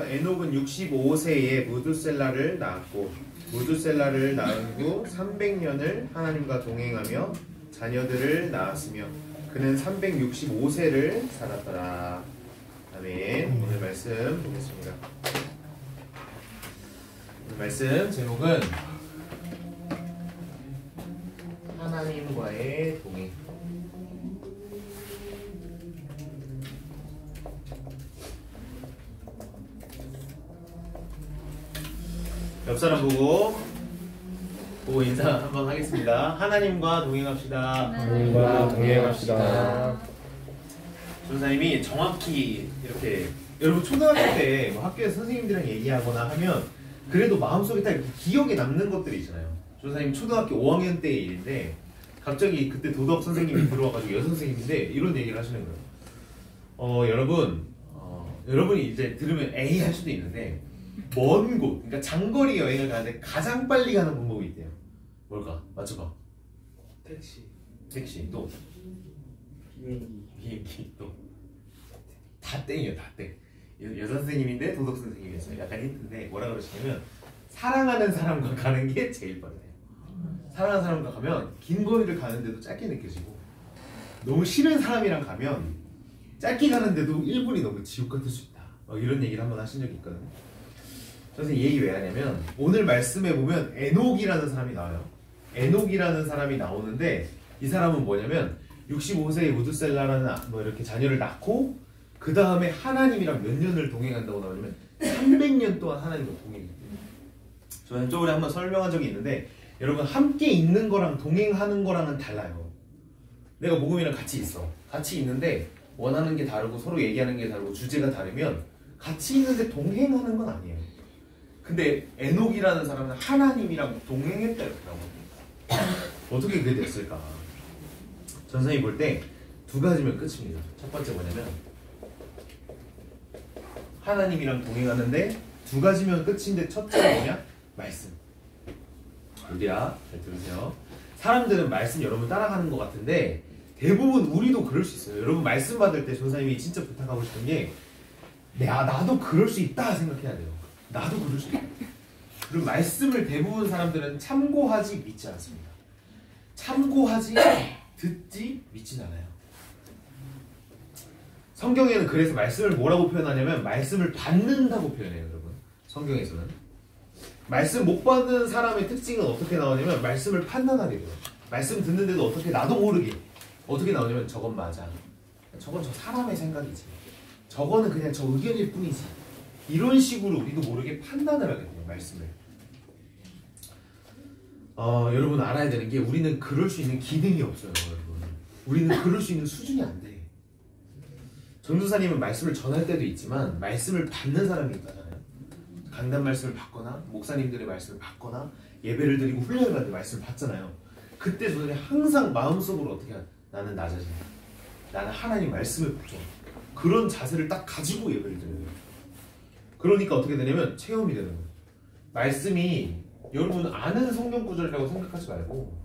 에녹은 65세에 무두셀라를 낳았고 무두셀라를 낳은 후 300년을 하나님과 동행하며 자녀들을 낳았으며 그는 365세를 살았더라. 아멘. 오늘 말씀 보겠습니다. 오늘 말씀 제목은 하나님과의 동행. 옆 사람 보고 인사 한번 하겠습니다. 하나님과 동행합시다. 하나님과 동행합시다. 전사님이 정확히 이렇게 여러분 초등학교 때 뭐 학교에서 선생님들이랑 얘기하거나 하면 그래도 마음속에 딱 이렇게 기억에 남는 것들이 있잖아요. 전사님 초등학교 5학년 때의 일인데 갑자기 그때 도덕 선생님이 들어와가지고 여선생님인데 이런 얘기를 하시는 거예요. 여러분이 이제 들으면 에이 할 수도 있는데 먼 곳, 그러니까 장거리 여행을 가는데 가장 빨리 가는 방법이 있대요. 뭘까? 맞춰봐. 택시 또 비행기 또 다 땡이에요. 다 땡. 여선생님인데 도덕 선생님이었어요. 약간 힌트인데 뭐라 그러시냐면 사랑하는 사람과 가는 게 제일 빠르대요. 사랑하는 사람과 가면 긴 거리를 가는데도 짧게 느껴지고 너무 싫은 사람이랑 가면 짧게 가는데도 1분이 너무 지옥 같을 수 있다. 이런 얘기를 한번 하신 적이 있거든요. 선생님 이 얘기 왜 하냐면 오늘 말씀에 보면 에녹이라는 사람이 나와요. 에녹이라는 사람이 나오는데 이 사람은 뭐냐면 65세의 무두셀라라는 이렇게 자녀를 낳고 그 다음에 하나님이랑 몇 년을 동행한다고 나오냐면 300년 동안 하나님과 동행해요. 저는 저번에 한번 설명한 적이 있는데 여러분 함께 있는 거랑 동행하는 거랑은 달라요. 내가 모금이랑 같이 있어. 같이 있는데 원하는 게 다르고 서로 얘기하는 게 다르고 주제가 다르면 같이 있는데 동행하는 건 아니에요. 근데 에녹이라는 사람은 하나님이랑 동행했다 이렇게 나오거든요. 어떻게 그게 됐을까? 전선이 볼 때 두 가지면 끝입니다. 첫 번째 뭐냐면 하나님이랑 동행하는데 두 가지면 끝인데 첫째가 뭐냐? 말씀. 어디야? 잘 들으세요. 사람들은 말씀 여러분 따라가는 것 같은데 대부분 우리도 그럴 수 있어요. 여러분 말씀 받을 때 전사님이 진짜 부탁하고 싶은 게 나도 그럴 수 있다 생각해야 돼요. 나도 그럴 수 있다. 그리고 말씀을 대부분 사람들은 참고하지 믿지 않습니다. 참고하지 듣지 믿진 않아요. 성경에는 그래서 말씀을 뭐라고 표현하냐면 말씀을 받는다고 표현해요. 여러분 성경에서는 말씀 못 받는 사람의 특징은 어떻게 나오냐면 말씀을 판단하게 돼요. 말씀 듣는데도 어떻게 나도 모르게 어떻게 나오냐면 저건 맞아, 저건 저 사람의 생각이지, 저거는 그냥 저 의견일 뿐이지, 이런 식으로 우리도 모르게 판단을 하게 돼요. 말씀을 여러분 알아야 되는 게 우리는 그럴 수 있는 기능이 없어요. 여러분 우리는 그럴 수 있는 수준이 안 돼. 전도사님은 말씀을 전할 때도 있지만 말씀을 받는 사람이 있다잖아요. 강단 말씀을 받거나 목사님들의 말씀을 받거나 예배를 드리고 훈련을 받을 때 말씀을 받잖아요. 그때 저는 항상 마음속으로 어떻게 나는 나 자신, 나는 하나님 말씀을 붙여 그런 자세를 딱 가지고 예배를 드려요. 그러니까 어떻게 되냐면 체험이 되는 거예요. 말씀이 여러분 아는 성경 구절이라고 생각하지 말고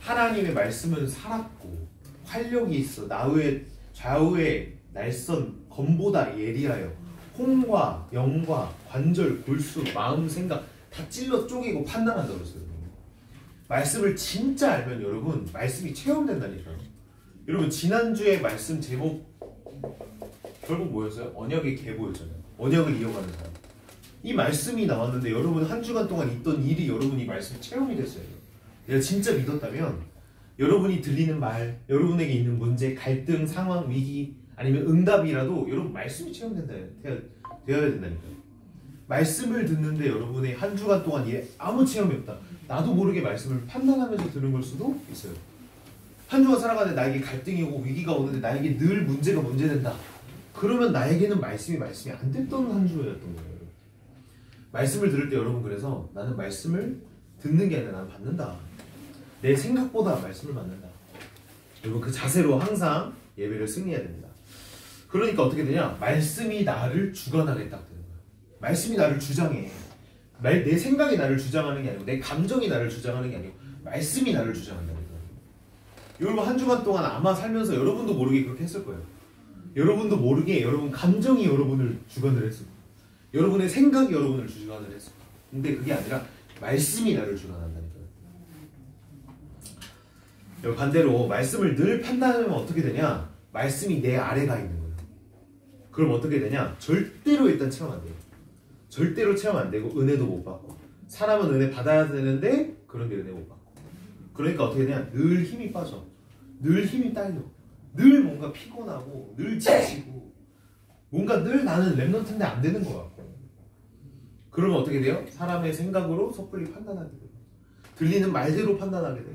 하나님의 말씀은 살았고 활력이 있어 나의 좌우의 날선 검보다 예리하여 혼과 영과 관절, 골수, 마음, 생각 다 찔러 쪼개고 판단한다고 그랬어요. 말씀을 진짜 알면 여러분 말씀이 체험된다니까요. 여러분 지난주에 말씀 제목 결국 뭐였어요? 언약의 계보였잖아요. 언약을 이어가는 사람. 이 말씀이 나왔는데 여러분 한 주간 동안 있던 일이 여러분이 말씀 체험이 됐어요. 내가 진짜 믿었다면 여러분이 들리는 말, 여러분에게 있는 문제, 갈등, 상황, 위기 아니면 응답이라도 여러분 말씀이 체험된다 되어야 된다니까요. 말씀을 듣는데 여러분의 한 주간 동안 아무 체험이 없다. 나도 모르게 말씀을 판단하면서 들은 걸 수도 있어요. 한 주간 살아가는데 나에게 갈등이 오고 위기가 오는데 나에게 늘 문제가 문제된다. 그러면 나에게는 말씀이 안 됐던 한 주였던 거예요. 말씀을 들을 때 여러분 그래서 나는 말씀을 듣는 게 아니라 나는 받는다. 내 생각보다 말씀을 받는다. 여러분 그 자세로 항상 예배를 승리해야 됩니다. 그러니까 어떻게 되냐? 말씀이 나를 주관하게 딱 되는 거예요. 말씀이 나를 주장해. 내 생각이 나를 주장하는 게 아니고 내 감정이 나를 주장하는 게 아니고 말씀이 나를 주장한다니까. 여러분 한 주간 동안 아마 살면서 여러분도 모르게 그렇게 했을 거예요. 여러분도 모르게 여러분 감정이 여러분을 주관을 했을 거예요. 여러분의 생각이 여러분을 주관을 했어. 근데 그게 아니라 말씀이 나를 주관한다니까요. 반대로 말씀을 늘 판단하면 어떻게 되냐? 말씀이 내 아래가 있는 거예요. 그럼 어떻게 되냐? 절대로 일단 체험 안 돼요. 절대로 체험 안 되고 은혜도 못 받고, 사람은 은혜 받아야 되는데 그런데 은혜 못 받고, 그러니까 어떻게 되냐? 늘 힘이 빠져, 늘 힘이 딸려, 늘 뭔가 피곤하고 늘 지치고, 뭔가 늘 나는 랩넌트인데 안 되는 것 같고. 그러면 어떻게 돼요? 사람의 생각으로 섣불리 판단하게 돼요. 들리는 말대로 판단하게 돼요.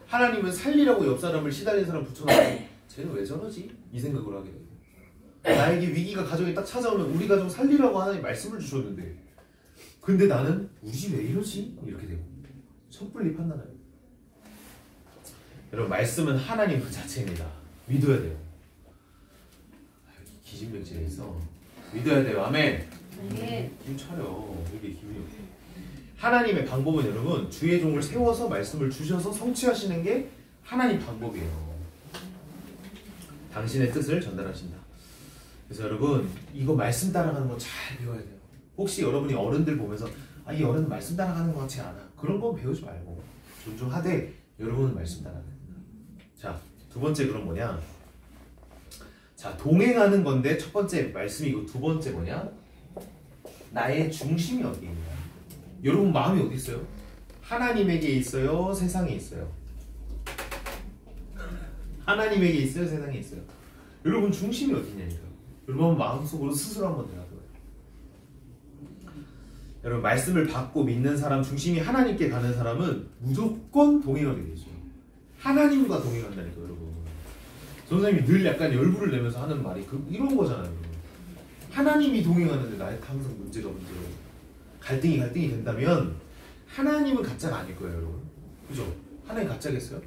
하나님은 살리라고 옆 사람을 시달린 사람 붙여놓고 쟤는 왜 저러지? 이 생각으로 하게 돼요. 나에게 위기가 가정에 딱 찾아오면 우리 가정 살리라고 하나님 말씀을 주셨는데, 근데 나는 우리 집 왜 이러지? 이렇게 되고 섣불리 판단해요. 여러분, 말씀은 하나님 그 자체입니다. 믿어야 돼요. 기진맥진에 있어. 믿어야 돼요. 아멘. 힘 차려. 이게 힘이. 하나님의 방법은 여러분, 주의 종을 세워서 말씀을 주셔서 성취하시는 게 하나님 방법이에요. 당신의 뜻을 전달하신다. 그래서 여러분, 이거 말씀 따라가는 거 잘 배워야 돼요. 혹시 여러분이 어른들 보면서 이 어른은 말씀 따라가는 것 같지 않아, 그런 건 배우지 말고 존중하되 여러분은 말씀 따라가야 됩니다. 자, 두 번째 그럼 뭐냐? 자, 동행하는 건데 첫 번째 말씀이고, 두 번째 뭐냐? 나의 중심이 어디에 있냐? 여러분 마음이 어디 있어요? 하나님에게 있어요? 세상에 있어요? 하나님에게 있어요? 세상에 있어요? 여러분 중심이 어디 있냐니까요. 여러분 마음속으로 스스로 한번 대답해봐요. 여러분, 말씀을 받고 믿는 사람, 중심이 하나님께 가는 사람은 무조건 동행하게 되죠. 하나님과 동행한다니까요. 여러분, 선생님이 늘 약간 열불을 내면서 하는 말이 이런 거잖아요. 여러분. 하나님이 동행하는데 나한테 항상 문제가 갈등이 된다면 하나님은 가짜가 아닐 거예요. 여러분, 그죠? 하나님 가짜겠어요?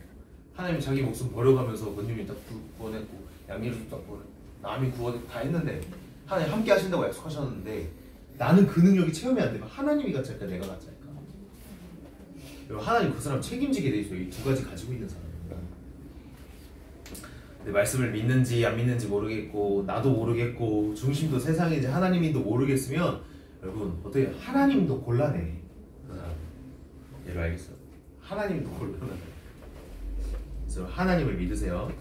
하나님이 자기 목숨 버려가면서 원님이 딱 구원했고 양리를 딱 구원했고 남이 구원 다 했는데 하나님 함께 하신다고 약속하셨는데 나는 그 능력이 체험이 안 되면 하나님이 가짜일까 내가 가짜일까? 여러분, 하나님 그 사람 책임지게 돼 있어요. 이 두 가지 가지고 있는 사람입니다. 근데 말씀을 믿는지 안 믿는지 모르겠고, 나도 모르겠고, 중심도 세상인지 하나님인도 모르겠으면 여러분 어떻게 하나님도 곤란해. 그 사람 얘를 알겠어? 하나님도 곤란해. 그래서 하나님을 믿으세요.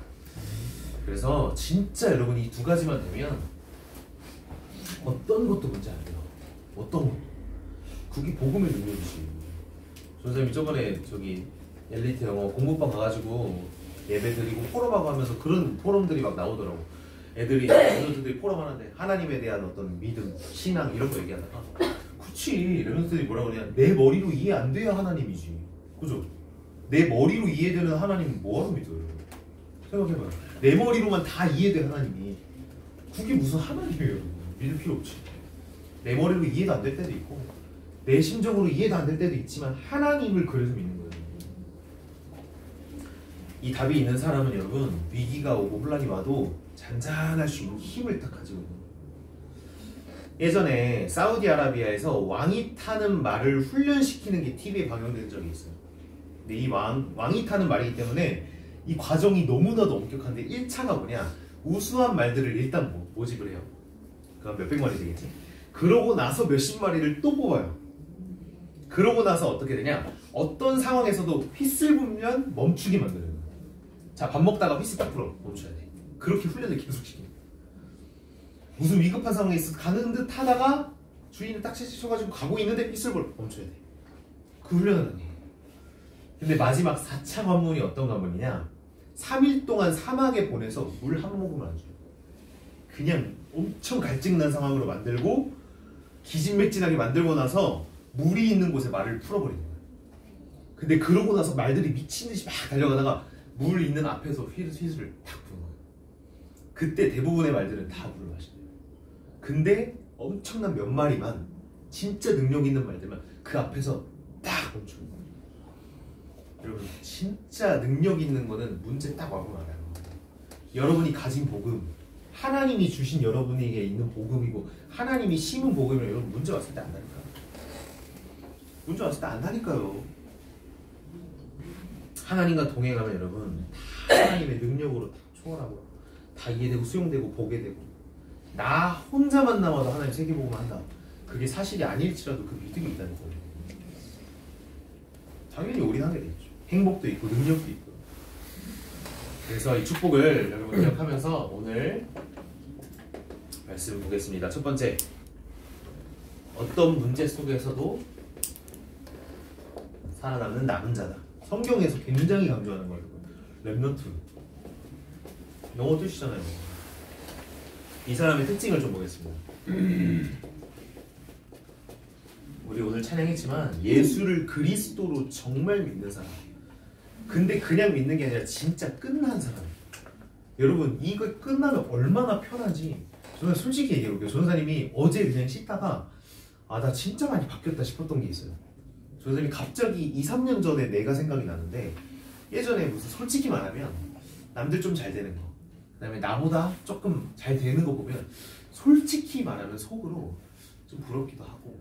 그래서 진짜 여러분 이 두 가지만 되면 어떤 것도 문제 안 돼요. 어떤 것도. 그게 복음의 능력이지. 선생님이 저번에 저기 엘리트 영어 공부방 가가지고 예배 드리고 포럼하고 하면서 그런 포럼들이 막 나오더라고. 레몬스들이 포럼하는데 하나님에 대한 어떤 믿음, 신앙 이런 거 얘기하다가 그치, 레몬스들이 뭐라 그러냐, 내 머리로 이해 안 돼야 하나님이지, 그죠? 내 머리로 이해되는 하나님은 뭐하러 믿어요? 생각해봐요. 내 머리로만 다 이해돼 하나님이, 그게 무슨 하나님이에요? 믿을 필요 없지. 내 머리로 이해도 안 될 때도 있고 내 심정으로 이해도 안 될 때도 있지만 하나님을 그래서 믿는 거예요. 이 답이 있는 사람은 여러분 위기가 오고 혼란이 와도 잔잔할 수 있는 힘을 딱 가지고 있는 거예요. 예전에 사우디아라비아에서 왕이 타는 말을 훈련시키는 게 TV에 방영된 적이 있어요. 근데 이 왕이 타는 말이기 때문에 이 과정이 너무나도 엄격한데 1차가 뭐냐, 우수한 말들을 일단 모집을 해요. 그럼 몇백 마리 되겠지? 그러고 나서 몇십 마리를 또 뽑아요. 그러고 나서 어떻게 되냐, 어떤 상황에서도 휘슬 불면 멈추게 만드는 거예요. 자, 밥 먹다가 휘슬 딱 불어 멈춰야 돼. 그렇게 훈련을 계속 시키는 거예요. 무슨 위급한 상황에 있어 가는 듯 하다가 주인을 딱 쳐가지고 가고 있는데 휘슬 불어 멈춰야 돼. 그 훈련은 아니에요. 근데 마지막 4차 관문이 어떤 관문이냐, 3일 동안 사막에 보내서 물 한 모금을 안 줘요. 그냥 엄청 갈증난 상황으로 만들고 기진맥진하게 만들고 나서 물이 있는 곳에 말을 풀어버리는 거예요. 근데 그러고 나서 말들이 미친듯이 막 달려가다가 물 있는 앞에서 휘슬을 탁 부는 거예요. 그때 대부분의 말들은 다 물을 마신대요. 근데 엄청난 몇 마리만, 진짜 능력 있는 말들만 그 앞에서 딱 멈추는 거예요. 여러분, 진짜 능력 있는 거는 문제 딱 와보면 알아요. 여러분이 가진 복음, 하나님이 주신 여러분에게 있는 복음이고 하나님이 심은 복음이면 여러분 문제 왔을 때 안다니까. 문제 왔을 때 안다니까요. 하나님과 동행하면 여러분 다 하나님의 능력으로 다 초월하고 다 이해되고 수용되고 보게 되고, 나 혼자만 남아도 하나님 세계복음 한다, 그게 사실이 아닐지라도 그 믿음이 있다는 거예요. 당연히 올인하게 되죠. 행복도 있고 능력도 있고. 그래서 이 축복을 여러분 기억하면서 오늘 말씀 보겠습니다. 첫 번째, 어떤 문제 속에서도 살아남는 남은 자다. 성경에서 굉장히 강조하는 거예요. 렘넌트. 영어 뜻이잖아요. 이 사람의 특징을 좀 보겠습니다. 우리 오늘 찬양했지만 예수를 그리스도로 정말 믿는 사람. 근데 그냥 믿는 게 아니라 진짜 끝난 사람. 여러분 이거 끝나면 얼마나 편하지. 저는 솔직히 얘기해볼게요. 전사님이 어제 그냥 씻다가 나 진짜 많이 바뀌었다 싶었던 게 있어요. 전사님이 갑자기 2, 3년 전에 내가 생각이 나는데, 예전에 무슨 솔직히 말하면 남들 좀 잘 되는 거, 그 다음에 나보다 조금 잘 되는 거 보면 솔직히 말하면 속으로 좀 부럽기도 하고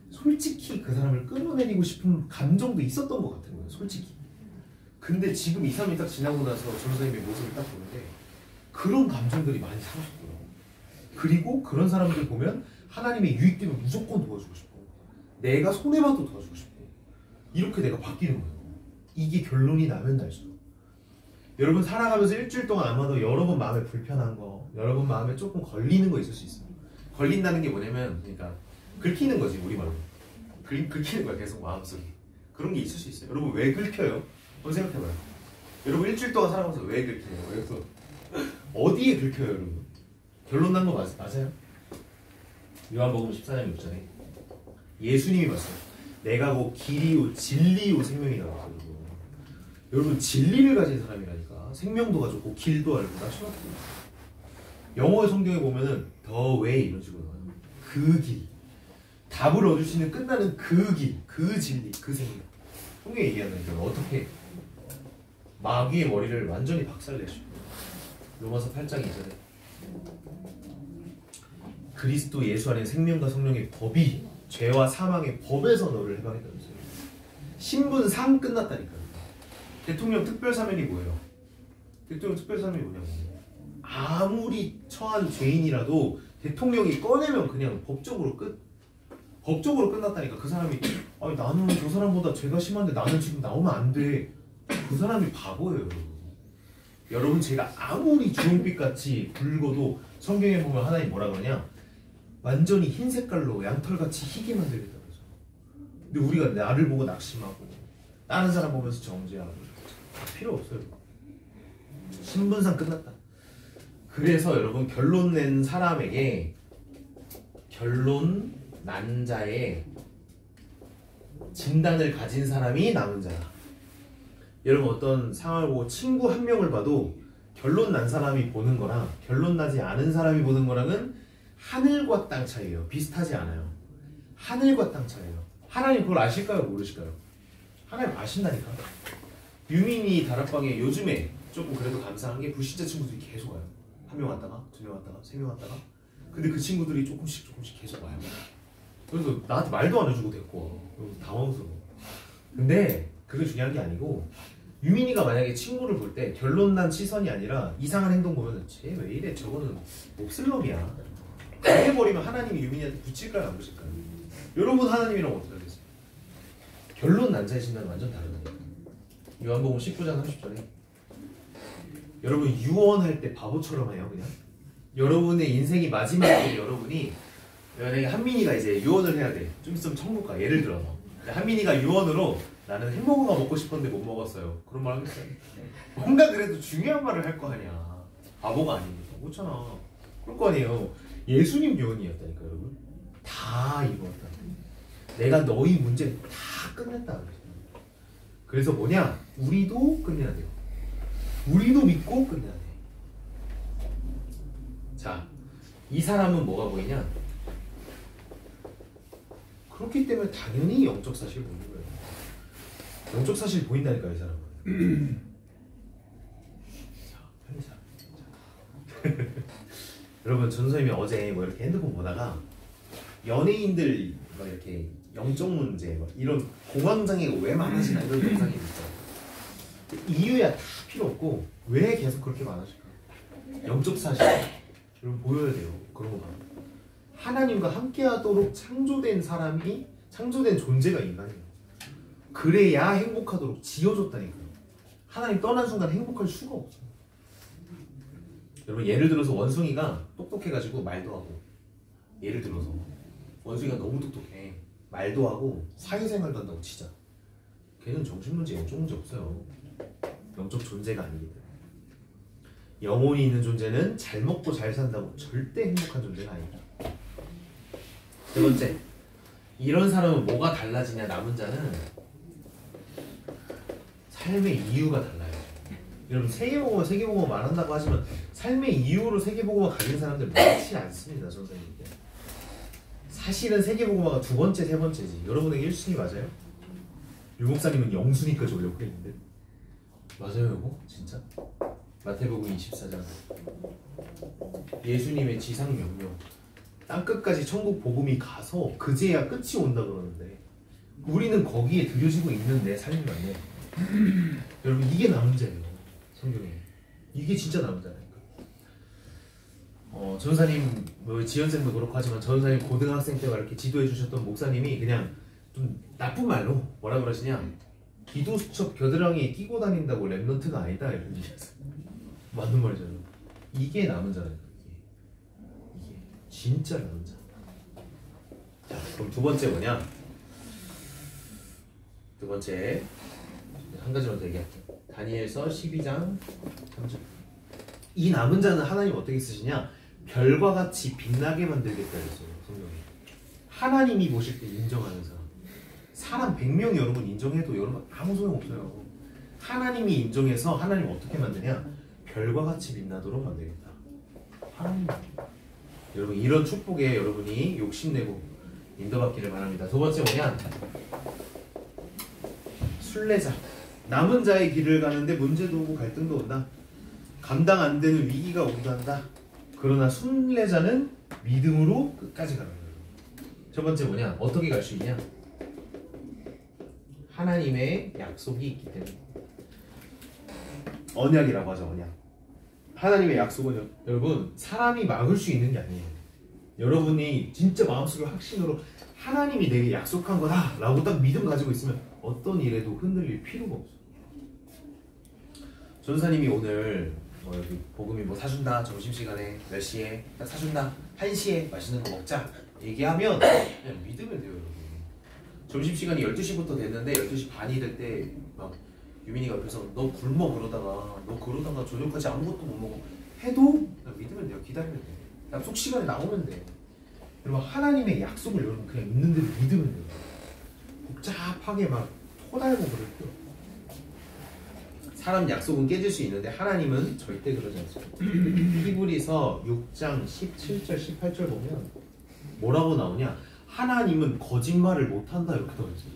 솔직히 그 사람을 끌어내리고 싶은 감정도 있었던 것 같은 거예요. 솔직히. 근데 지금 2, 3일 딱 지나고 나서 전사님의 모습을 딱 보는데 그런 감정들이 많이 사라졌더라고요. 그리고 그런 사람들 보면 하나님의 유익되면 무조건 도와주고 싶고 내가 손해봐도 도와주고 싶고 이렇게 내가 바뀌는 거예요. 이게 결론이 나면 날수록. 여러분 살아가면서 일주일 동안 아마도 여러 번 마음에 불편한 거, 여러 번 마음에 조금 걸리는 거 있을 수 있어요. 걸린다는 게 뭐냐면 그러니까 긁히는 거지, 우리말로. 긁히는 거야, 계속 마음속에. 그런 게 있을 수 있어요. 여러분 왜 긁혀요? 한번 생각해봐요. 여러분 일주일 동안 살아가면서 왜 긁혀요? 그래서 어디에 긁혀요, 여러분? 결론 난 거 맞아요? 요한복음 14장 6절에 예수님이 말씀하셨어요. 내가 곧 길이요 진리요 생명이라고 하거든요. 여러분 진리를 가진 사람이라니까. 생명도 가지고 길도 알고 나 처음. 영어의 성경에 보면은 the way 이런 식으로 나와요. 그 길, 답을 얻을 수 있는 끝나는 그 길, 그 진리, 그 생명. 성경이 얘기하는 게 어떻게 마귀의 머리를 완전히 박살내시고. 로마서 8장 2절에 그리스도 예수 안에 생명과 성령의 법이 죄와 사망의 법에서 너를 해방했다면서요. 신분 상 끝났다니까요. 대통령 특별사면이 뭐예요? 대통령 특별사면이 뭐냐고. 아무리 처한 죄인이라도 대통령이 꺼내면 그냥 법적으로 끝났다니까. 그 사람이 아니 나는 저 사람보다 죄가 심한데 나는 지금 나오면 안 돼. 그 사람이 바보예요, 여러분. 여러분 제가 아무리 주홍빛같이 붉어도 성경에 보면 하나님 뭐라 그러냐? 완전히 흰 색깔로 양털같이 희게 만들겠다면서. 근데 우리가 나를 보고 낙심하고 다른 사람 보면서 정죄하고 다 필요 없어요. 신분상 끝났다. 그래서 여러분 결론 낸 사람에게 결론 난 자의 진단을 가진 사람이 남은 자다. 여러분 어떤 상황을 보고 친구 한 명을 봐도 결론 난 사람이 보는 거랑 결론 나지 않은 사람이 보는 거랑은 하늘과 땅 차이예요. 비슷하지 않아요. 하늘과 땅 차이예요. 하나님 그걸 아실까요? 모르실까요? 하나님 아신다니까. 유민이 다락방에 요즘에 조금 그래도 감사한 게 불신자 친구들이 계속 와요. 한 명 왔다가 두 명 왔다가 세 명 왔다가. 근데 그 친구들이 조금씩 계속 와요. 그래서 나한테 말도 안 해주고 데리고 와. 당황스러워. 근데 그게 중요한 게 아니고 유민이가 만약에 친구를 볼 때 결론 난 시선이 아니라 이상한 행동 보면 쟤 왜 이래? 저거는 몹쓸 놈이야. 해버리면 하나님이 유민이한테 붙일까요? 안 붙일까요? 여러분 하나님이랑 어떻게 하겠어요? 결론 난 자의 진단은 완전 다르다니까. 요한복음 19장 30절에 여러분 유언할 때 바보처럼 해요. 그냥 여러분의 인생이 마지막에 여러분이 만약에 한민이가 이제 유언을 해야 돼. 좀 있으면 천국 가. 예를 들어서 한민이가 유언으로 나는 햄버거가 먹고 싶었는데 못 먹었어요. 그런 말 하겠어요? 뭔가 그래도 중요한 말을 할 거 아니야. 바보가 아니니까. 그렇잖아. 그럴 거 아니에요. 예수님 유언이었다니까 여러분. 다 이루었다. 내가 너희 문제 다 끝냈다. 그래서 뭐냐? 우리도 끝내야 돼요. 우리도 믿고 끝내야 돼. 자, 이 사람은 뭐가 보이냐? 그렇기 때문에 당연히 영적 사실을 보는 거예요. 영적 사실이 보인다니까 이 사람은. 자, 편의상. 여러분 전선생님이 어제 뭐 이렇게 핸드폰 보다가 연예인들 막 이렇게 영적 문제 막 이런 공황장애가 왜 많아지나 이런 영상이 있어요. 이유야 다 필요 없고 왜 계속 그렇게 많아질까? 영적 사실 여러분 보여야 돼요. 그런 거 봐. 하나님과 함께하도록 창조된 존재가 인간이에요. 그래야 행복하도록 지어줬다니까요. 하나님 떠난 순간 행복할 수가 없어요. 여러분 예를 들어서 원숭이가 똑똑해가지고 말도 하고, 예를 들어서 원숭이가 너무 똑똑해, 말도 하고 사회생활도 한다고 치자. 걔는 정신문제, 영적 문제 없어요. 영적 존재가 아니기 때문에. 영혼이 있는 존재는 잘 먹고 잘 산다고 절대 행복한 존재가 아니다. 세 번째, 이런 사람은 뭐가 달라지냐? 남은 자는 삶의 이유가 달라요. 여러분 세계복음화 말한다고 하지만 삶의 이유로 세계복음화 가진 사람들 많지 않습니다. 선생님들. 사실은 세계복음화가 두 번째, 세 번째지. 여러분에게 1순위 맞아요? 유목사님은 0순위까지 올려고 했는데 맞아요 이거? 진짜? 마태복음 24장 예수님의 지상명령, 땅끝까지 천국 복음이 가서 그제야 끝이 온다 그러는데 우리는 거기에 들여지고 있는 내 삶이 맞네. 여러분 이게 남은 자예요. 성경에 이게 진짜 남은 자라니까. 전사님 지연쌤도 그렇고 하지만 전사님 고등학생 때와 이렇게 지도해 주셨던 목사님이 그냥 좀 나쁜 말로 뭐라 그러시냐, 기도 수첩 겨드랑이에 끼고 다닌다고 랩런트가 아니다 이런 얘기했어요. 맞는 말이잖아요. 이게 남은 자라니까. 이게 진짜 남은 자. 자, 그럼 두 번째 뭐냐? 두 번째 한 가지만 더 얘기할게요. 다니엘서 12장 3절. 이 남은 자는 하나님 어떻게 쓰시냐? 별과 같이 빛나게 만들겠다 했어요. 성경에. 하나님이 보실 때 인정하는 사람 100명 여러분 인정해도 여러분 아무 소용없어요. 하나님이 인정해서 하나님 어떻게 만드냐? 별과 같이 빛나도록 만들겠다. 하나님. 여러분 이런 축복에 여러분이 욕심내고 인도받기를 바랍니다. 두 번째 뭐냐? 순례자. 남은 자의 길을 가는데 문제도 오고 갈등도 온다. 감당 안 되는 위기가 오기도 한다. 그러나 순례자는 믿음으로 끝까지 가는 거예요. 첫 번째 뭐냐? 어떻게 갈 수 있냐? 하나님의 약속이 있기 때문에. 언약이라고 하죠. 언약. 하나님의 약속은요, 여러분 사람이 막을 수 있는 게 아니에요. 여러분이 진짜 마음속에 확신으로 하나님이 내게 약속한 거다 라고 딱 믿음 가지고 있으면 어떤 일에도 흔들릴 필요가 없어요. 전사님이 오늘 여기 복음이 뭐 사준다, 점심시간에 몇 시에 딱 사준다, 1시에 맛있는 거 먹자 얘기하면 그냥 믿으면 돼요. 여러분. 점심시간이 12시부터 됐는데 12시 반이 될 때 막 유민이가 옆에서 너 굶어 그러다가 저녁까지 아무것도 못 먹어 해도 그냥 믿으면 돼요. 기다리면 돼요. 약속 시간에 나오면 돼요. 여러분 하나님의 약속을 여러분 그냥 있는 대로 믿으면 돼요. 복잡하게 막 토달고 그럴 필요 없어요. 사람 약속은 깨질 수 있는데 하나님은 절대 그러지 않습니다. 히브리서 6장 17절 18절 보면 뭐라고 나오냐? 하나님은 거짓말을 못한다 이렇게 나와 있어요.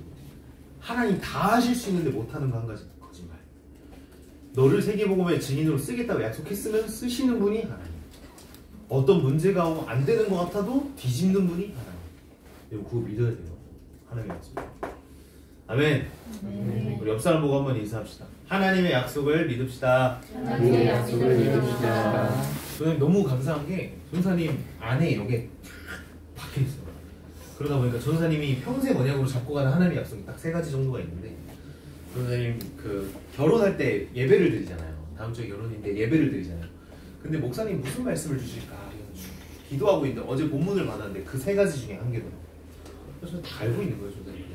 하나님 다 하실 수 있는데 못하는 거 한 가지, 거짓말. 너를 세계복음의 증인으로 쓰겠다고 약속했으면 쓰시는 분이 하나님. 어떤 문제가 오면 안 되는 것 같아도 뒤집는 분이 하나님. 여러분 그거 믿어야 돼요. 하나님의 약속. 아멘. 우리 옆 사람 보고 한번 인사합시다. 하나님의 약속을 믿읍시다. 하나님의 약속을 믿읍시다. 저는 너무 감사한 게 전사님 안에 이게 박혀 있어요. 그러다 보니까 전사님이 평생 언약으로 잡고 가는 하나님의 약속이 딱 3가지 정도가 있는데, 전사님 그 결혼할 때 예배를 드리잖아요. 다음 주에 결혼인데 예배를 드리잖아요. 근데 목사님 무슨 말씀을 주실까 기도하고 있는데 어제 본문을 받았는데 그 3가지 중에 한 개더라고요. 그래서 다 알고 있는 거예요. 전사님.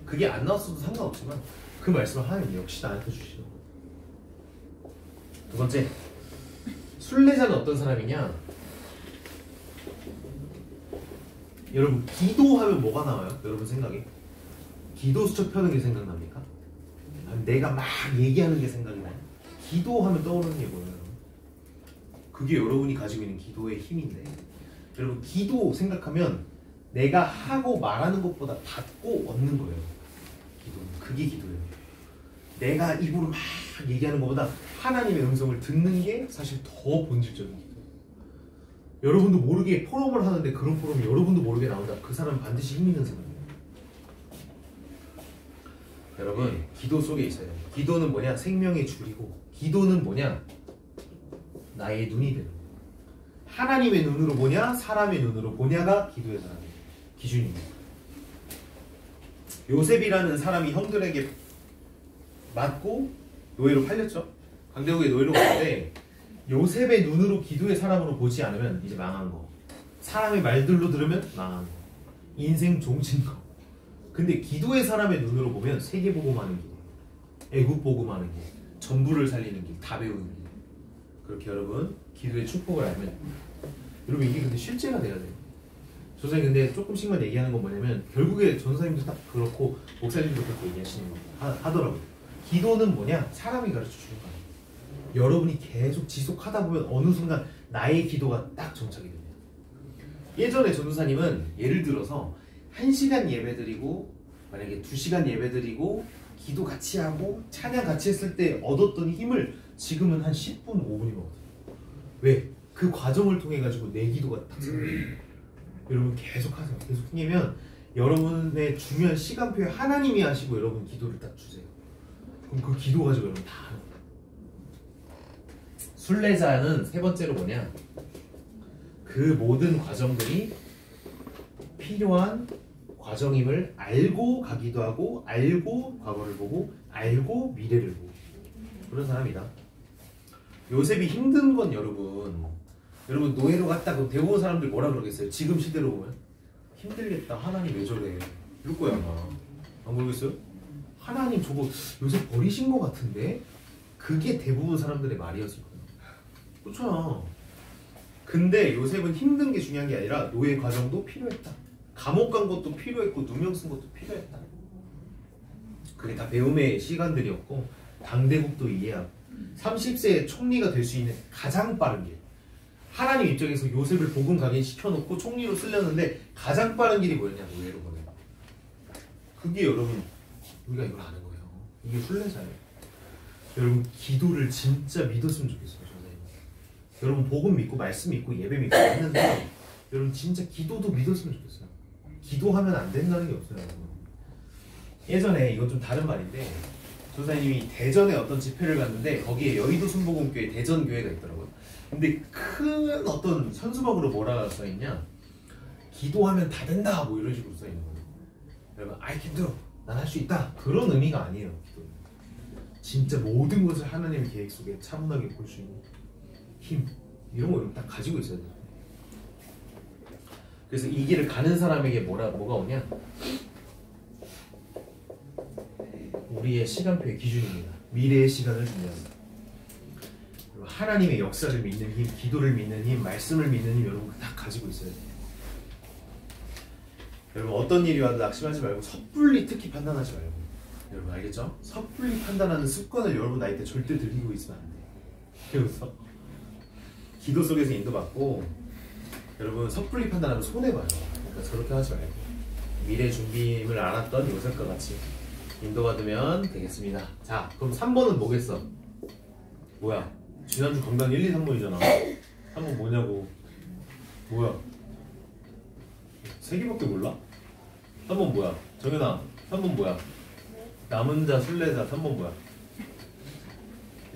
그게 안 나왔어도 상관없지만 그 말씀을 하나님 역시 나한테 주시는 거예요. 두 번째, 순례자는 어떤 사람이냐? 여러분 기도하면 뭐가 나와요? 여러분 생각에? 기도 수첩 펴는 게 생각납니까? 내가 막 얘기하는 게 생각이 나요? 기도하면 떠오르는 게 뭐예요? 그게 여러분이 가지고 있는 기도의 힘인데, 여러분 기도 생각하면 내가 하고 말하는 것보다 받고 얻는 거예요. 기도는 그게 기도예요. 내가 입으로 막 얘기하는 것보다 하나님의 음성을 듣는 게 사실 더 본질적인 기도예요. 여러분도 모르게 포럼을 하는데 그런 포럼이 여러분도 모르게 나온다. 그 사람은 반드시 힘 있는 사람이에요. 여러분 기도 속에 있어요. 기도는 뭐냐? 생명의 줄이고, 기도는 뭐냐? 나의 눈이 되는 거예요. 하나님의 눈으로 보냐 사람의 눈으로 보냐가 기도의 사람의 기준입니다. 요셉이라는 사람이 형들에게 맞고 노예로 팔렸죠. 강대국에 노예로 갔는데 요셉의 눈으로 기도의 사람으로 보지 않으면 이제 망한 거. 사람의 말들로 들으면 망한 거. 인생 종친 거. 근데 기도의 사람의 눈으로 보면 세계 복음하는 길, 애국 복음하는 길, 전부를 살리는 길, 다 배우는 길. 그렇게 여러분 기도의 축복을 알면 여러분 이게 근데 실제가 돼야 돼요. 선생님 근데 조금씩만 얘기하는 건 뭐냐면 결국에 전사님도 딱 그렇고 목사님도 그렇게 얘기하시는 거 하더라고요. 기도는 뭐냐? 사람이 가르쳐 주는 거 아니에요. 여러분이 계속 지속하다 보면 어느 순간 나의 기도가 딱 정착이 됩니다. 예전에 전도사님은 예를 들어서 1시간 예배드리고 만약에 2시간 예배드리고 기도 같이 하고 찬양 같이 했을 때 얻었던 힘을 지금은 한 10분, 5분이면 얻어요. 왜? 그 과정을 통해 가지고 내 기도가 딱 생겨요. 여러분 계속 하세요. 계속 하면 여러분의 중요한 시간표에 하나님이 하시고 여러분 기도를 딱 주세요. 그럼 그 기도 가지고 여러분 다 하는 거예요. 순례자는 세 번째로 뭐냐? 그 모든 과정들이 필요한 과정임을 알고 가기도 하고 알고 과거를 보고 알고 미래를 보고 그런 사람이다. 요셉이 힘든 건 여러분 노예로 갔다 그럼 대부분 사람들 뭐라 그러겠어요? 지금 시대로 보면 힘들겠다. 하나님 왜 저래? 이럴 거야 아마. 안 그러겠어요? 하나님 저거 요새 버리신 것 같은데? 그게 대부분 사람들의 말이었을 거예요. 그렇잖아. 근데 요셉은 힘든 게 중요한 게 아니라 노예 과정도 필요했다. 감옥 간 것도 필요했고 누명 쓴 것도 필요했다. 그게 다 배움의 시간들이었고 당대국도 이해하고 30세에 총리가 될 수 있는 가장 빠른 길. 하나님 입장에서 요셉을 복음 각인시켜놓고 총리로 쓰려는데 가장 빠른 길이 뭐였냐? 노예로 보내는. 그게 여러분 우리가 이걸 아는 거예요. 이게 순례자예요. 여러분 기도를 진짜 믿었으면 좋겠어요. 선생님. 여러분 복음 믿고 말씀 믿고 예배 믿고 했는데 여러분 진짜 기도도 믿었으면 좋겠어요. 기도하면 안 된다는 게 없어요. 예전에 이건 좀 다른 말인데 조사님이 대전에 어떤 집회를 갔는데 거기에 여의도 순복음교회 대전교회가 있더라고요. 근데 큰 어떤 현수막으로 뭐라 써있냐, 기도하면 다 된다 뭐 이런 식으로 써있는 거예요. 여러분 I can do, 난 할 수 있다, 그런 의미가 아니에요. 기도는 진짜 모든 것을 하나님 계획 속에 차분하게 볼 수 있는 힘, 이런 거 딱 가지고 있어야 돼요. 그래서 이 길을 가는 사람에게 뭐가 오냐, 우리의 시간표의 기준입니다. 미래의 시간을 준비합니다. 하나님의 역사를 믿는 힘, 기도를 믿는 힘, 말씀을 믿는 힘, 여러분 다 가지고 있어야 돼요. 여러분 어떤 일이 와도 낙심하지 말고 섣불리 특히 판단하지 말고, 여러분 알겠죠? 섣불리 판단하는 습관을 여러분 나이 때 절대 들이고 있으면 안 돼요. 그래서 기도 속에서 인도받고 여러분 섣불리 판단하면 손해봐요. 그러니까 저렇게 하지 말고 미래 준비임을 알았던 요셉과 같이 인도받으면 되겠습니다. 자, 그럼 3번은 뭐겠어? 뭐야? 지난주 강단 1, 2, 3번이잖아. 3번 뭐냐고. 뭐야? 3개밖에 몰라? 3번 뭐야? 정연아, 3번 뭐야? 남은 자, 순례자, 3번 뭐야?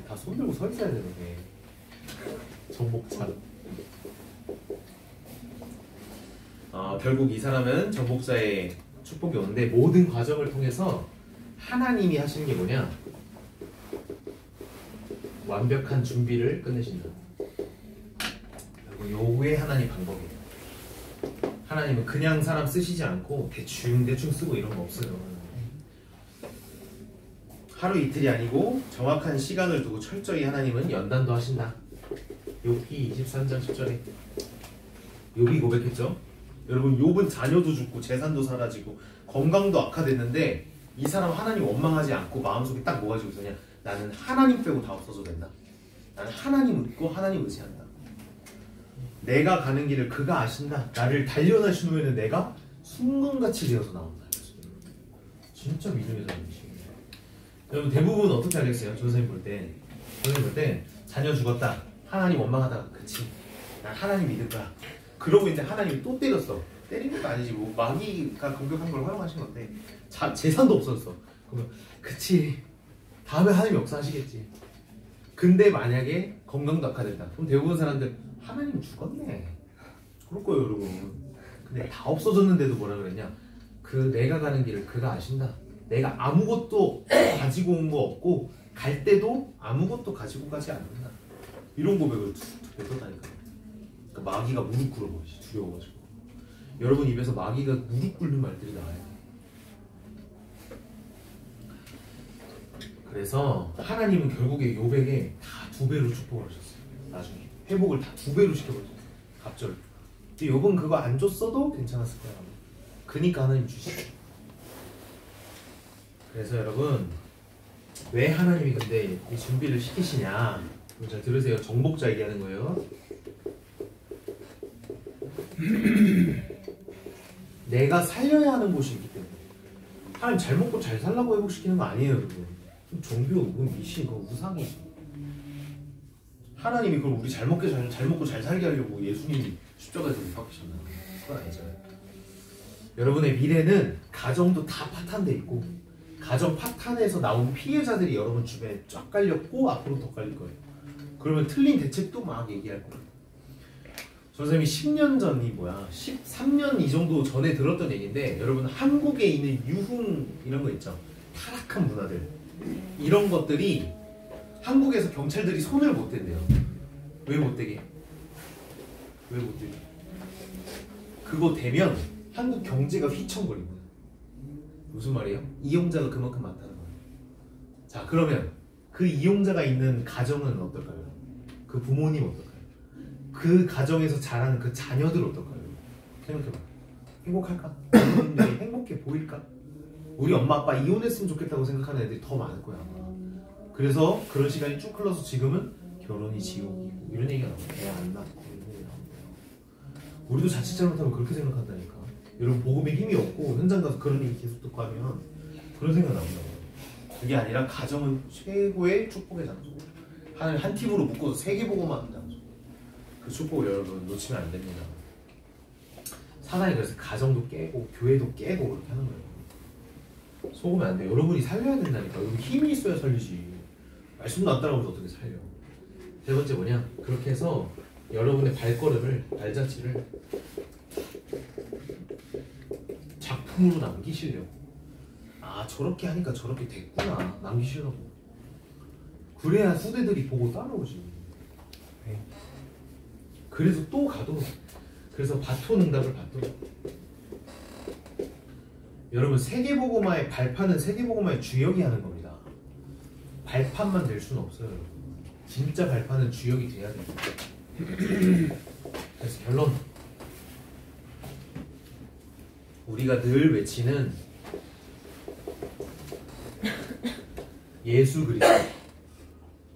다 손들고 서 있어야 되는데. 정복찬. 결국 이 사람은 정복자의 축복이 오는데 모든 과정을 통해서 하나님이 하시는 게 뭐냐? 완벽한 준비를 끝내신다. 요게 하나님 방법이에요. 하나님은 그냥 사람 쓰시지 않고 대충 쓰고 이런 거 없어요. 하루 이틀이 아니고 정확한 시간을 두고 철저히 하나님은 연단도 하신다. 욥기 23장 10절에 욥이 고백했죠. 여러분 욥은 자녀도 죽고 재산도 사라지고 건강도 악화됐는데 이 사람 하나님 원망하지 않고 마음속에 딱 뭐 가지고 있었냐? 나는 하나님 빼고 다 없어져도 된다. 나는 하나님 믿고 하나님 의지한다. 내가 가는 길을 그가 아신다. 나를 단련하신 후에는 내가 순금같이 되어서 나온다. 진짜 믿음의 사람이시에요. 여러분 대부분 어떻게 하겠어요? 선생님 볼 때 자녀 죽었다. 하나님 원망하다가 그치, 난 하나님 믿을 거야. 그러고 이제 하나님이 또 때렸어. 때린 것도 아니지, 뭐 마귀가 공격한 걸 허용하신 건데 재산도 없었어. 그러면 그치, 다음에 하나님 역사하시겠지. 근데 만약에 건강도 악화됐다. 그럼 대부분 사람들 하나님 죽었네. 그럴 거예요, 여러분. 근데 다 없어졌는데도 뭐라 그랬냐? 그 내가 가는 길을 그가 아신다. 내가 아무것도 가지고 온 거 없고 갈 때도 아무것도 가지고 가지 않는다. 이런 고백을 뱉었다니까. 그러니까 마귀가 무릎 꿇어버리지, 두려워가지고. 여러분 입에서 마귀가 무릎 꿇는 말들이 나와요. 그래서 하나님은 결국에 욥에게 다 2배로 축복을 하셨어요. 나중에 회복을 다 2배로 시켜버렸어요. 갑절. 근데 욥은 그거 안 줬어도 괜찮았을 거야. 그니까 하나님 주시죠. 그래서 여러분 왜 하나님이 근데 이 준비를 시키시냐? 잘 들으세요. 정복자 얘기하는 거예요. 내가 살려야 하는 곳이 있기 때문에. 하나님 잘 먹고 잘 살라고 회복시키는 거 아니에요, 여러분. 종교, 미신, 우상이. 하나님이 그걸 우리 잘 먹고 잘 살게 하려고 예수님이 십자가에서 못 박히셨나? 그건 아니잖아요. 여러분의 미래는 가정도 다 파탄돼 있고 가정 파탄에서 나온 피해자들이 여러분 주변에 쫙 깔렸고 앞으로 더 깔릴 거예요. 그러면 틀린 대책도 막 얘기할 거예요. 선생님이 10년 전이 13년 이 정도 전에 들었던 얘기인데 여러분 한국에 있는 유흥 이런 거 있죠. 타락한 문화들 이런 것들이 한국에서 경찰들이 손을 못 댄대요. 왜 못 대게? 왜 못 대게? 그거 되면 한국 경제가 휘청거리고. 무슨 말이에요? 이용자가 그만큼 많다는 거예요. 자, 그러면 그 이용자가 있는 가정은 어떨까요? 그 부모님 어떨까요? 그 가정에서 자라는 그 자녀들 어떨까요? 생각해봐. 행복할까? 부모님들이 행복해 보일까? 우리 엄마 아빠 이혼했으면 좋겠다고 생각하는 애들이 더 많을 거야. 그래서 그런 시간이 쭉 흘러서 지금은 결혼이 지옥이고 이런 얘기가 나와요. 애 안 낳고 이런 얘기 나오는데요. 우리도 자칫 잘못하면 그렇게 생각한다니까. 여러분 복음에 힘이 없고 현장 가서 그런 얘기 계속 듣고 하면 그런 생각 나온다고. 그게 아니라 가정은 최고의 축복의 장소. 하나님 한 팀으로 묶어서 세계복음만 하는 장소. 그 축복을 여러분 놓치면 안 됩니다. 사단이 그래서 가정도 깨고 교회도 깨고 그렇게 하는 거예요. 속으면 안 돼요. 여러분이 살려야 된다니까. 여러분 힘이 있어야 살리지. 말씀도 안 따라오면서 어떻게 살려. 세 번째 뭐냐? 그렇게 해서 여러분의 발자취를 작품으로 남기시려고. 아, 저렇게 하니까 저렇게 됐구나. 남기시려고. 그래야 후대들이 보고 따라오지. 그래서 또 가도. 그래서 바톤 응답을 받도록. 여러분 세계복음화의 발판은 세계복음화의 주역이 하는 겁니다. 발판만 될 수는 없어요. 여러분. 진짜 발판은 주역이 돼야 됩니다. 그래서 결론. 우리가 늘 외치는 예수 그리스도.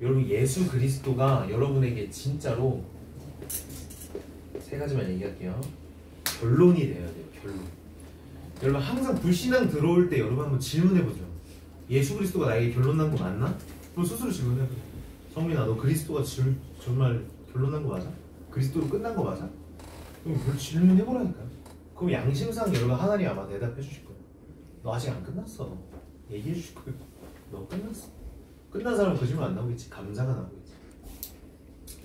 여러분 예수 그리스도가 여러분에게 진짜로 세 가지만 얘기할게요. 결론이 돼야 돼요. 결론. 여러분 항상 불신앙 들어올 때 여러분 한번 질문해보죠. 예수 그리스도가 나에게 결론 난 거 맞나? 그럼 스스로 질문해보죠. 성민아 너 그리스도가 정말 결론 난 거 맞아? 그리스도로 끝난 거 맞아? 그럼 그걸 질문해보라니까. 그럼 양심상 여러분 하나님 아마 대답해 주실 거예요. 너 아직 안 끝났어. 얘기해 주실 거예요. 너 끝났어. 끝난 사람은 거짓말 안 나오겠지. 감사가 나오겠지.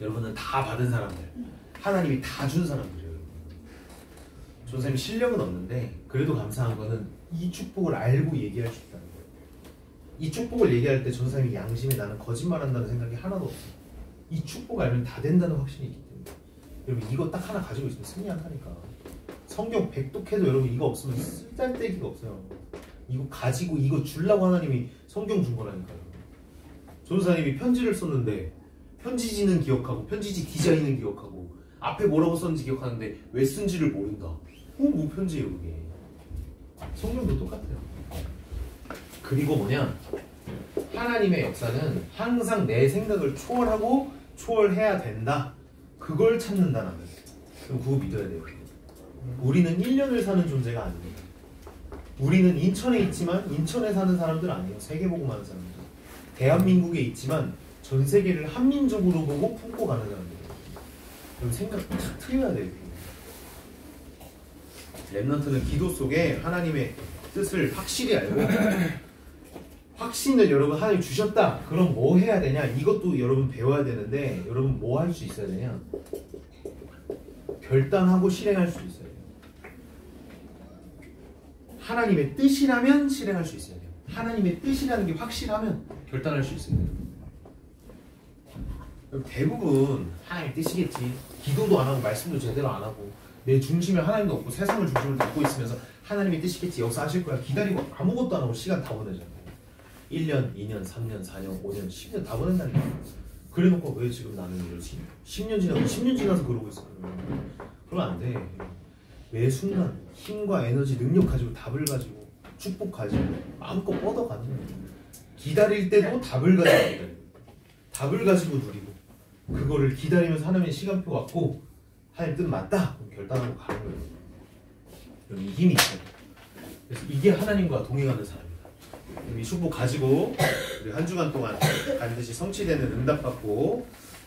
여러분은 다 받은 사람들. 하나님이 다 준 사람들이에요. 선생님 실력은 없는데 그래도 감사한 거는 이 축복을 알고 얘기할 수 있다는 거예요. 이 축복을 얘기할 때 전사님이 양심에 나는 거짓말한다는 생각이 하나도 없어요. 이 축복 알면 다 된다는 확신이 있기 때문에. 여러분 이거 딱 하나 가지고 있으면 승리한다니까. 성경 100독해도 여러분 이거 없으면 쓸데기가 없어요. 이거 가지고 이거 주려고 하나님이 성경 준 거라니까요. 전사님이 편지를 썼는데 편지지는 기억하고 편지지 디자인은 기억하고 앞에 뭐라고 썼는지 기억하는데 왜 쓴지를 모른다. 뭐 편지예요 그게. 성경도 똑같아요. 그리고 뭐냐, 하나님의 역사는 항상 내 생각을 초월하고 초월해야 된다. 그걸 찾는다는 거예요. 그럼 그거 믿어야 돼요. 우리는 1년을 사는 존재가 아닙니다. 우리는 인천에 있지만 인천에 사는 사람들 아니에요. 세계보고 많은 사람들. 대한민국에 있지만 전 세계를 한민족으로 보고 품고 가는 사람들이에요. 그럼 생각 딱 틀려야 돼요. 렘넌트는 기도 속에 하나님의 뜻을 확실히 알고 확신을 여러분 하나님 주셨다. 그럼 뭐 해야 되냐? 이것도 여러분 배워야 되는데 여러분 뭐 할 수 있어야 되냐? 결단하고 실행할 수 있어야 돼요. 하나님의 뜻이라면 실행할 수 있어야 돼요. 하나님의 뜻이라는 게 확실하면 결단할 수 있어야 돼요. 대부분 하나님의 뜻이겠지. 기도도 안 하고 말씀도 제대로 안 하고 내 중심에 하나님도 없고 세상을 중심으로 잡고 있으면서 하나님의 뜻이겠지. 역사하실 거야. 기다리고 아무것도 안 하고 시간 다 보내잖아요. 1년, 2년, 3년, 4년, 5년, 10년 다 보낸다니까. 그래놓고 왜 지금 나는 이러지? 10년 지나고 10년 지나서 그러고 있어. 그러면 안 돼. 매 순간 힘과 에너지, 능력 가지고 답을 가지고 축복 가지고 마음껏 뻗어가는 거예요. 기다릴 때도 답을 가지고 기다리고 답을 가지고 누리고 그거를 기다리면서 하나님의 시간표 갖고 하나님 뜻 맞다 그럼 결단하고 가는 거예요. 여기 힘이 있어요. 그래서 이게 하나님과 동행하는 사람입니다. 이 축복 가지고 우리 한 주간 동안 반드시 성취되는 응답 받고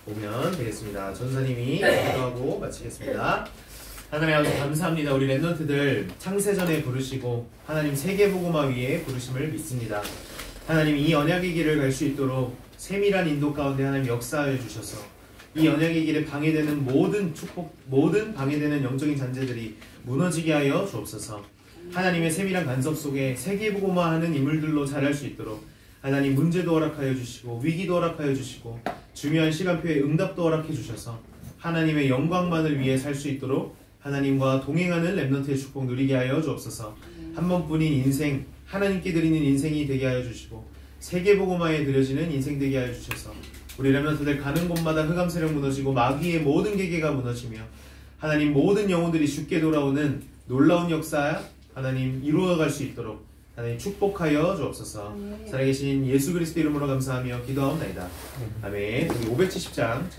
오면 되겠습니다. 전사님이 기도하고 마치겠습니다. 하나님 아버지 감사합니다. 우리 랩런트들 창세전에 부르시고 하나님 세계복음화 위에 부르심을 믿습니다. 하나님 이 언약의 길을 갈 수 있도록 세밀한 인도 가운데 하나님 역사하여 주셔서 이 언약의 길에 방해되는 모든 축복, 모든 방해되는 영적인 잔재들이 무너지게 하여 주옵소서. 하나님의 세밀한 간섭 속에 세계복음화하는 인물들로 자랄 수 있도록 하나님 문제도 허락하여 주시고 위기도 허락하여 주시고 중요한 시간표에 응답도 허락해 주셔서 하나님의 영광만을 위해 살 수 있도록 하나님과 동행하는 랩런트의 축복 누리게 하여 주옵소서. 한 번뿐인 인생, 하나님께 드리는 인생이 되게 하여 주시고 세계복음화에 드려지는 인생 되게 하여 주셔서 우리 랩런트들 가는 곳마다 흑암 세력 무너지고 마귀의 모든 계계가 무너지며 하나님 모든 영혼들이 죽게 돌아오는 놀라운 역사 하나님 이루어갈 수 있도록 하나님 축복하여 주옵소서. 살아계신 예수 그리스도 이름으로 감사하며 기도하옵나이다. 아멘. 우리 570장